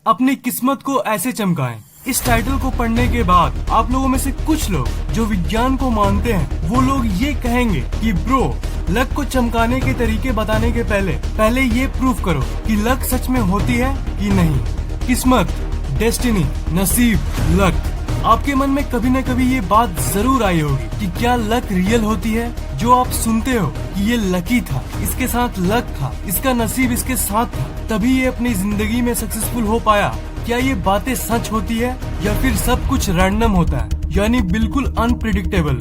अपनी किस्मत को ऐसे चमकाएं। इस टाइटल को पढ़ने के बाद आप लोगों में से कुछ लोग जो विज्ञान को मानते हैं वो लोग ये कहेंगे कि ब्रो, लक को चमकाने के तरीके बताने के पहले ये प्रूफ करो कि लक सच में होती है कि नहीं। किस्मत, डेस्टिनी, नसीब, लक। आपके मन में कभी न कभी ये बात जरूर आई होगी कि क्या लक रियल होती है? जो आप सुनते हो कि ये लकी था, इसके साथ लक था, इसका नसीब इसके साथ था, तभी ये अपनी जिंदगी में सक्सेसफुल हो पाया। क्या ये बातें सच होती है या फिर सब कुछ रैंडम होता है, यानी बिल्कुल अनप्रिडिक्टेबल?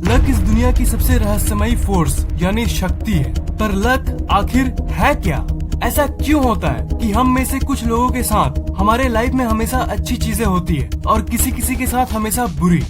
लक इस दुनिया की सबसे रहस्यमयी फोर्स यानी शक्ति है, पर लक आखिर है क्या? ऐसा क्यों होता है कि हम में से कुछ लोगों के साथ हमारे लाइफ में हमेशा अच्छी चीजें होती है और किसी के साथ हमेशा बुरी?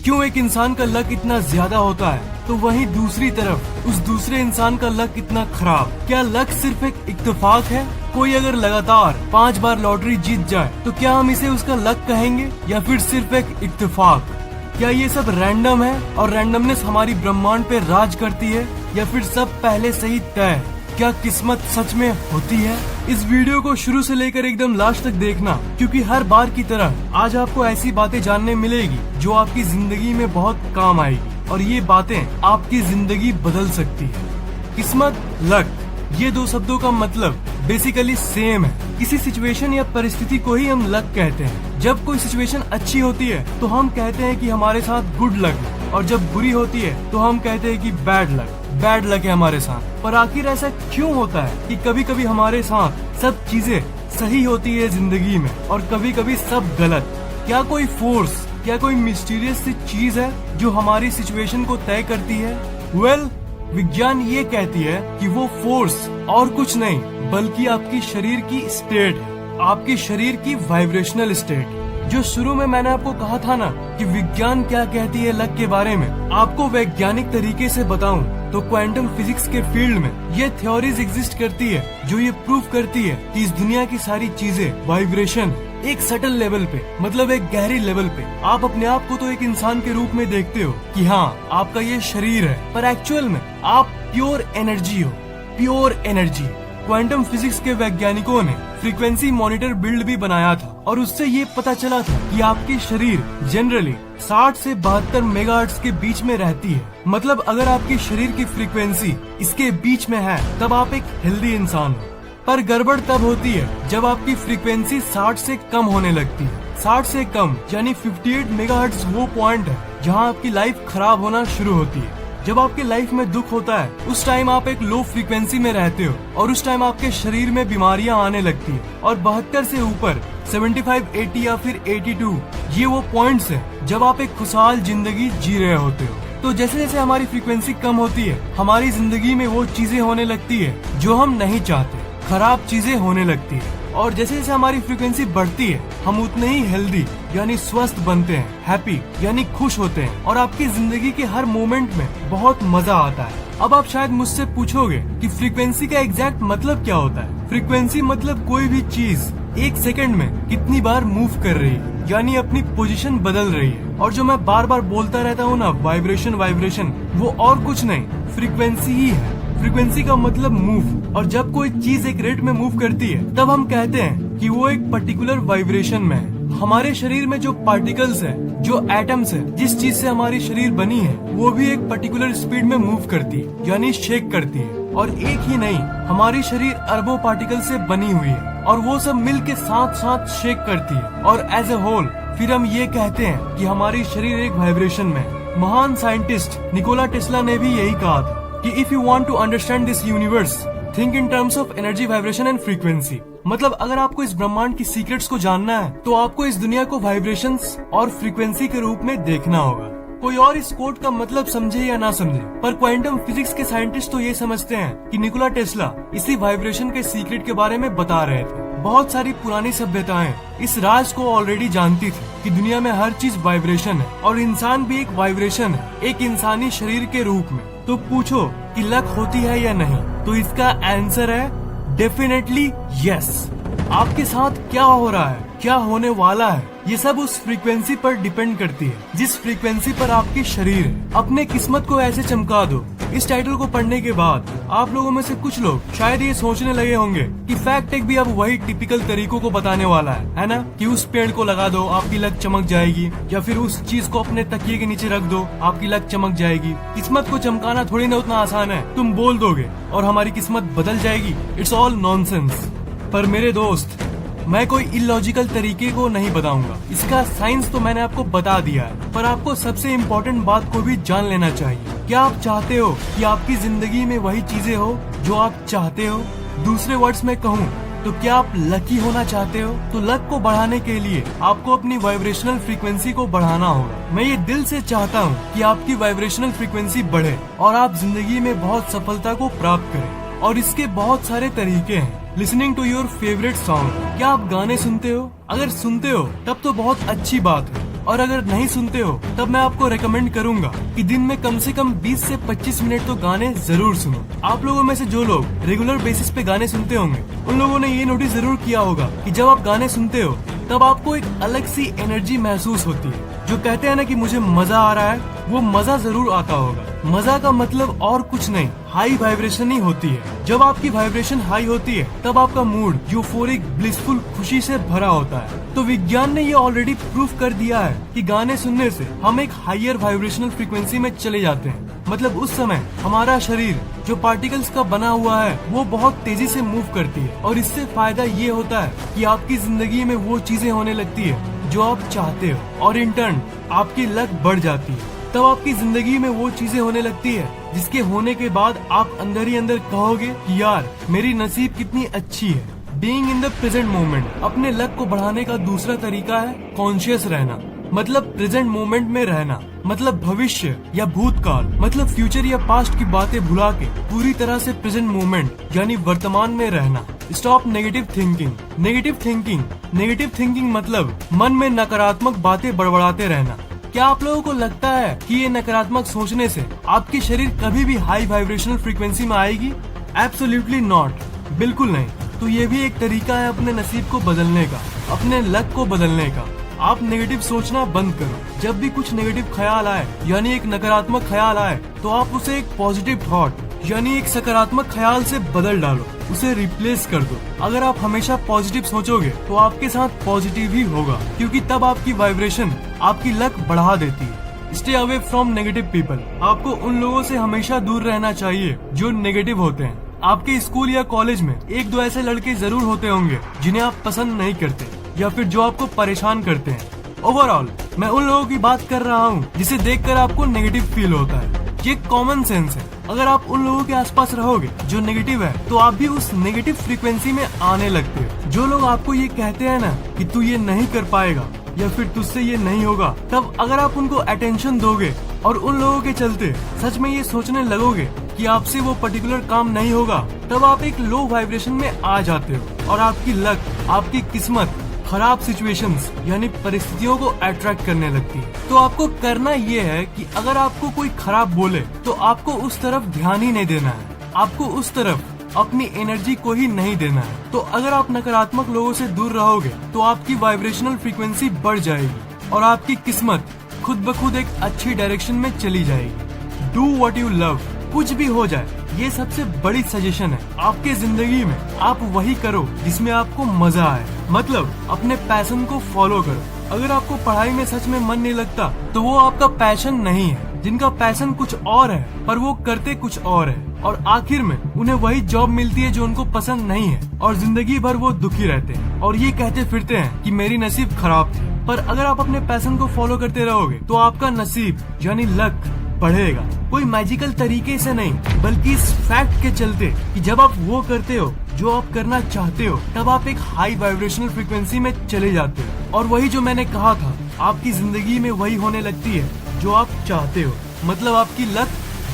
क्यों एक इंसान का लक इतना ज्यादा होता है तो वहीं दूसरी तरफ उस दूसरे इंसान का लक इतना खराब? क्या लक सिर्फ एक इत्तेफाक है? कोई अगर लगातार 5 बार लॉटरी जीत जाए तो क्या हम इसे उसका लक कहेंगे या फिर सिर्फ एक इत्तेफाक? क्या ये सब रैंडम है और रैंडमनेस हमारी ब्रह्मांड पे राज करती है या फिर सब पहले से ही तय है? क्या किस्मत सच में होती है? इस वीडियो को शुरू से लेकर एकदम लास्ट तक देखना, क्योंकि हर बार की तरह आज आपको ऐसी बातें जानने मिलेगी जो आपकी जिंदगी में बहुत काम आएगी और ये बातें आपकी जिंदगी बदल सकती है। किस्मत, लक, ये दो शब्दों का मतलब बेसिकली सेम है। किसी सिचुएशन या परिस्थिति को ही हम लक कहते हैं। जब कोई सिचुएशन अच्छी होती है तो हम कहते हैं कि हमारे साथ गुड लक है, और जब बुरी होती है तो हम कहते हैं कि बैड लक है हमारे साथ। पर आखिर ऐसा क्यों होता है कि कभी कभी हमारे साथ सब चीजें सही होती है जिंदगी में और कभी कभी सब गलत? क्या कोई फोर्स, क्या कोई मिस्टीरियस सी चीज है जो हमारी सिचुएशन को तय करती है? वेल, विज्ञान ये कहती है कि वो फोर्स और कुछ नहीं बल्कि आपकी शरीर की स्टेट है, आपके शरीर की वाइब्रेशनल स्टेट। जो शुरू में मैंने आपको कहा था ना कि विज्ञान क्या कहती है लक के बारे में, आपको वैज्ञानिक तरीके से बताऊं तो क्वांटम फिजिक्स के फील्ड में ये थ्योरीज एग्जिस्ट करती है जो ये प्रूफ करती है कि इस दुनिया की सारी चीजें वाइब्रेशन, एक सटल लेवल पे, मतलब एक गहरी लेवल पे। आप अपने आप को तो एक इंसान के रूप में देखते हो कि हाँ आपका ये शरीर है, पर एक्चुअल में आप प्योर एनर्जी हो, प्योर एनर्जी। क्वांटम फिजिक्स के वैज्ञानिकों ने फ्रीक्वेंसी मॉनिटर बिल्ड भी बनाया था और उससे ये पता चला था कि आपकी शरीर जनरली 60 से 72 मेगाहर्ट्ज के बीच में रहती है। मतलब अगर आपकी शरीर की फ्रीक्वेंसी इसके बीच में है तब आप एक हेल्दी इंसान हो। पर गड़बड़ तब होती है जब आपकी फ्रीक्वेंसी 60 से कम होने लगती है। 60 से कम यानी 58 मेगाहर्ट्ज वो पॉइंट है जहां आपकी लाइफ खराब होना शुरू होती है। जब आपके लाइफ में दुख होता है उस टाइम आप एक लो फ्रीक्वेंसी में रहते हो और उस टाइम आपके शरीर में बीमारियां आने लगती है। और 72 से ऊपर 75, 80 या फिर 82 ये वो पॉइंट्स हैं जब आप एक खुशहाल जिंदगी जी रहे होते हो। तो जैसे जैसे हमारी फ्रीक्वेंसी कम होती है हमारी जिंदगी में वो चीजें होने लगती है जो हम नहीं चाहते, खराब चीजें होने लगती है। और जैसे जैसे हमारी फ्रीक्वेंसी बढ़ती है हम उतने ही हेल्दी यानी स्वस्थ बनते हैं, हैप्पी यानी खुश होते हैं और आपकी जिंदगी के हर मोमेंट में बहुत मजा आता है। अब आप शायद मुझसे पूछोगे कि फ्रीक्वेंसी का एग्जैक्ट मतलब क्या होता है? फ्रीक्वेंसी मतलब कोई भी चीज एक सेकंड में कितनी बार मूव कर रही है, यानी अपनी पोजीशन बदल रही है। और जो मैं बार बार बोलता रहता हूँ ना, वाइब्रेशन, वो और कुछ नहीं, फ्रीक्वेंसी ही है। फ्रीक्वेंसी का मतलब मूव, और जब कोई चीज एक रेट में मूव करती है तब हम कहते हैं कि वो एक पर्टिकुलर वाइब्रेशन में है। हमारे शरीर में जो पार्टिकल्स है, जो एटम्स है, जिस चीज से हमारी शरीर बनी है, वो भी एक पर्टिकुलर स्पीड में मूव करती है यानी शेक करती है। और एक ही नहीं, हमारी शरीर अरबों पार्टिकल से बनी हुई है और वो सब मिल के साथ साथ शेक करती है और एज ए होल फिर हम ये कहते हैं कि हमारी शरीर एक वाइब्रेशन में है। महान साइंटिस्ट निकोला टेस्ला ने भी यही कहा था कि if you want to understand this universe, think in terms of energy, vibration and frequency. मतलब अगर आपको इस ब्रह्मांड की सीक्रेट्स को जानना है तो आपको इस दुनिया को वाइब्रेशंस और फ्रीक्वेंसी के रूप में देखना होगा। कोई और इस कोड का मतलब समझे या ना समझे, पर क्वांटम फिजिक्स के साइंटिस्ट तो ये समझते हैं कि निकोला टेस्ला इसी वाइब्रेशन के सीक्रेट के बारे में बता रहे थे। बहुत सारी पुरानी सभ्यताएं इस राज को ऑलरेडी जानती थी कि दुनिया में हर चीज वाइब्रेशन है और इंसान भी एक वाइब्रेशन है, एक इंसानी शरीर के रूप में। तो पूछो कि लक होती है या नहीं, तो इसका आंसर है डेफिनेटली यस। आपके साथ क्या हो रहा है, क्या होने वाला है, ये सब उस फ्रीक्वेंसी पर डिपेंड करती है जिस फ्रीक्वेंसी पर आपकी शरीर है। अपने किस्मत को ऐसे चमका दो इस टाइटल को पढ़ने के बाद आप लोगों में से कुछ लोग शायद ये सोचने लगे होंगे कि फैक्ट टेक भी अब वही टिपिकल तरीकों को बताने वाला है ना, कि उस पेड़ को लगा दो आपकी लक चमक जाएगी, या फिर उस चीज को अपने तकिए के नीचे रख दो आपकी लक चमक जाएगी। किस्मत को चमकाना थोड़ी ना उतना आसान है, तुम बोल दोगे और हमारी किस्मत बदल जाएगी। It's all nonsense. पर मेरे दोस्त, मैं कोई इलॉजिकल तरीके को नहीं बताऊंगा, इसका साइंस तो मैंने आपको बता दिया है। पर आपको सबसे इम्पोर्टेंट बात को भी जान लेना चाहिए। क्या आप चाहते हो कि आपकी जिंदगी में वही चीजें हो जो आप चाहते हो? दूसरे वर्ड्स में कहूँ तो क्या आप लकी होना चाहते हो? तो लक को बढ़ाने के लिए आपको अपनी वाइब्रेशनल फ्रीक्वेंसी को बढ़ाना होगा। मैं ये दिल से चाहता हूँ कि आपकी वाइब्रेशनल फ्रीक्वेंसी बढ़े और आप जिंदगी में बहुत सफलता को प्राप्त करें। और इसके बहुत सारे तरीके हैं। Listening to your favourite song. क्या आप गाने सुनते हो? अगर सुनते हो तब तो बहुत अच्छी बात है, और अगर नहीं सुनते हो तब मैं आपको रेकमेंड करूंगा कि दिन में कम से कम 20 से 25 मिनट तो गाने जरूर सुनो। आप लोगों में से जो लोग रेगुलर बेसिस पे गाने सुनते होंगे उन लोगों ने ये नोटिस जरूर किया होगा कि जब आप गाने सुनते हो तब आपको एक अलग सी एनर्जी महसूस होती है। जो कहते हैं ना कि मुझे मजा आ रहा है, वो मजा जरूर आता होगा। मजा का मतलब और कुछ नहीं, हाई वाइब्रेशन ही होती है। जब आपकी वाइब्रेशन हाई होती है तब आपका मूड यूफोरिक ब्लिसफुल खुशी से भरा होता है। तो विज्ञान ने ये ऑलरेडी प्रूफ कर दिया है कि गाने सुनने से हम एक हायर वाइब्रेशनल फ्रीक्वेंसी में चले जाते हैं। मतलब उस समय हमारा शरीर जो पार्टिकल्स का बना हुआ है वो बहुत तेजी से मूव करती है, और इससे फायदा ये होता है कि आपकी जिंदगी में वो चीजें होने लगती है जो आप चाहते हो, और इन टर्न आपकी लक बढ़ जाती है। तब आपकी जिंदगी में वो चीजें होने लगती है जिसके होने के बाद आप अंदर ही अंदर कहोगे कि यार मेरी नसीब कितनी अच्छी है। Being in the present moment. अपने लक को बढ़ाने का दूसरा तरीका है कॉन्शियस रहना। मतलब प्रेजेंट मोमेंट में रहना, मतलब भविष्य या भूतकाल, मतलब फ्यूचर या पास्ट की बातें भुला के पूरी तरह से प्रेजेंट मोमेंट यानी वर्तमान में रहना। Stop negative thinking. Negative thinking मतलब मन में नकारात्मक बातें बड़बड़ाते रहना। क्या आप लोगों को लगता है कि ये नकारात्मक सोचने से आपकी शरीर कभी भी हाई वाइब्रेशनल फ्रीक्वेंसी में आएगी? एब्सोल्युटली नॉट, बिल्कुल नहीं। तो ये भी एक तरीका है अपने नसीब को बदलने का, अपने लक को बदलने का। आप नेगेटिव सोचना बंद करो। जब भी कुछ नेगेटिव ख्याल आए यानी एक नकारात्मक ख्याल आए तो आप उसे एक पॉजिटिव थॉट यानी एक सकारात्मक ख्याल से बदल डालो, उसे रिप्लेस कर दो। अगर आप हमेशा पॉजिटिव सोचोगे तो आपके साथ पॉजिटिव ही होगा, क्योंकि तब आपकी वाइब्रेशन आपकी लक बढ़ा देती है। Stay away from negative people. आपको उन लोगों से हमेशा दूर रहना चाहिए जो नेगेटिव होते हैं। आपके स्कूल या कॉलेज में एक दो ऐसे लड़के जरूर होते होंगे जिन्हें आप पसंद नहीं करते या फिर जो आपको परेशान करते हैं। ओवरऑल मैं उन लोगों की बात कर रहा हूँ जिसे देखकर आपको नेगेटिव फील होता है। ये कॉमन सेंस है। अगर आप उन लोगों के आसपास रहोगे जो नेगेटिव है तो आप भी उस नेगेटिव फ्रीक्वेंसी में आने लगते हो। जो लोग आपको ये कहते हैं ना कि तू ये नहीं कर पाएगा या फिर तुझसे ये नहीं होगा, तब अगर आप उनको अटेंशन दोगे और उन लोगों के चलते सच में ये सोचने लगोगे कि आपसे वो पर्टिकुलर काम नहीं होगा, तब आप एक लो वाइब्रेशन में आ जाते हो और आपकी लक, आपकी किस्मत खराब सिचुएशंस यानी परिस्थितियों को अट्रैक्ट करने लगती है। तो आपको करना ये है कि अगर आपको कोई खराब बोले तो आपको उस तरफ ध्यान ही नहीं देना है, आपको उस तरफ अपनी एनर्जी को ही नहीं देना है। तो अगर आप नकारात्मक लोगों से दूर रहोगे तो आपकी वाइब्रेशनल फ्रीक्वेंसी बढ़ जाएगी और आपकी किस्मत खुद ब खुद एक अच्छी डायरेक्शन में चली जाएगी। Do what you love. कुछ भी हो जाए, ये सबसे बड़ी सजेशन है आपके जिंदगी में। आप वही करो जिसमें आपको मजा आए, मतलब अपने पैशन को फॉलो करो। अगर आपको पढ़ाई में सच में मन नहीं लगता तो वो आपका पैशन नहीं है। जिनका पैशन कुछ और है पर वो करते कुछ और है, और आखिर में उन्हें वही जॉब मिलती है जो उनको पसंद नहीं है, और जिंदगी भर वो दुखी रहते हैं और ये कहते फिरते हैं कि मेरी नसीब खराब थी। पर अगर आप अपने पैशन को फॉलो करते रहोगे तो आपका नसीब यानी लक बढ़ेगा। कोई मैजिकल तरीके से नहीं, बल्कि इस फैक्ट के चलते कि जब आप वो करते हो जो आप करना चाहते हो तब आप एक हाई वाइब्रेशनल फ्रीक्वेंसी में चले जाते हो, और वही जो मैंने कहा था आपकी जिंदगी में वही होने लगती है जो आप चाहते हो, मतलब आपकी लक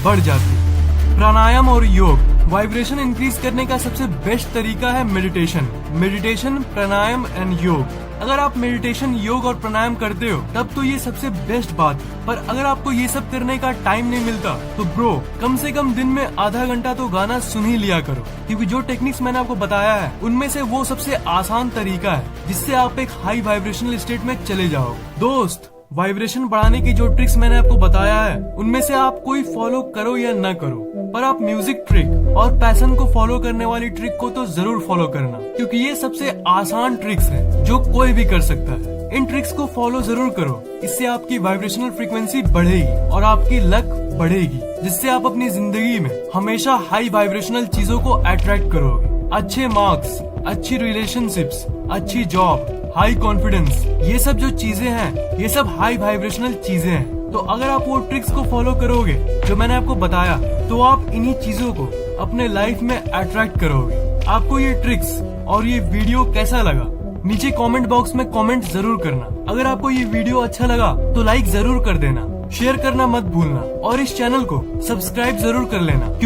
बढ़ जाती है। प्राणायाम और योग। वाइब्रेशन इंक्रीज करने का सबसे बेस्ट तरीका है मेडिटेशन, प्राणायाम एंड योग। अगर आप मेडिटेशन, योग और प्राणायाम करते हो तब तो ये सबसे बेस्ट बात है। पर अगर आपको ये सब करने का टाइम नहीं मिलता तो ब्रो कम से कम दिन में आधा घंटा तो गाना सुन ही लिया करो, क्योंकि जो टेक्निक्स मैंने आपको बताया है उनमें से वो सबसे आसान तरीका है जिससे आप एक हाई वाइब्रेशनल स्टेट में चले जाओ। दोस्त, वाइब्रेशन बढ़ाने की जो ट्रिक्स मैंने आपको बताया है उनमें से आप कोई फॉलो करो या ना करो, पर आप म्यूजिक ट्रिक और पैशन को फॉलो करने वाली ट्रिक को तो जरूर फॉलो करना, क्योंकि ये सबसे आसान ट्रिक्स है जो कोई भी कर सकता है। इन ट्रिक्स को फॉलो जरूर करो, इससे आपकी वाइब्रेशनल फ्रीक्वेंसी बढ़ेगी और आपकी लक बढ़ेगी, जिससे आप अपनी जिंदगी में हमेशा हाई वाइब्रेशनल चीजों को अट्रैक्ट करोगे। अच्छे मार्क्स, अच्छी रिलेशनशिप्स, अच्छी जॉब, हाई कॉन्फिडेंस, ये सब जो चीजें हैं ये सब हाई वाइब्रेशनल चीजें हैं। तो अगर आप वो ट्रिक्स को फॉलो करोगे जो मैंने आपको बताया, तो आप इन्हीं चीजों को अपने लाइफ में अट्रैक्ट करोगे। आपको ये ट्रिक्स और ये वीडियो कैसा लगा नीचे कमेंट बॉक्स में कमेंट जरूर करना। अगर आपको ये वीडियो अच्छा लगा तो लाइक जरूर कर देना, शेयर करना मत भूलना और इस चैनल को सब्सक्राइब जरूर कर लेना।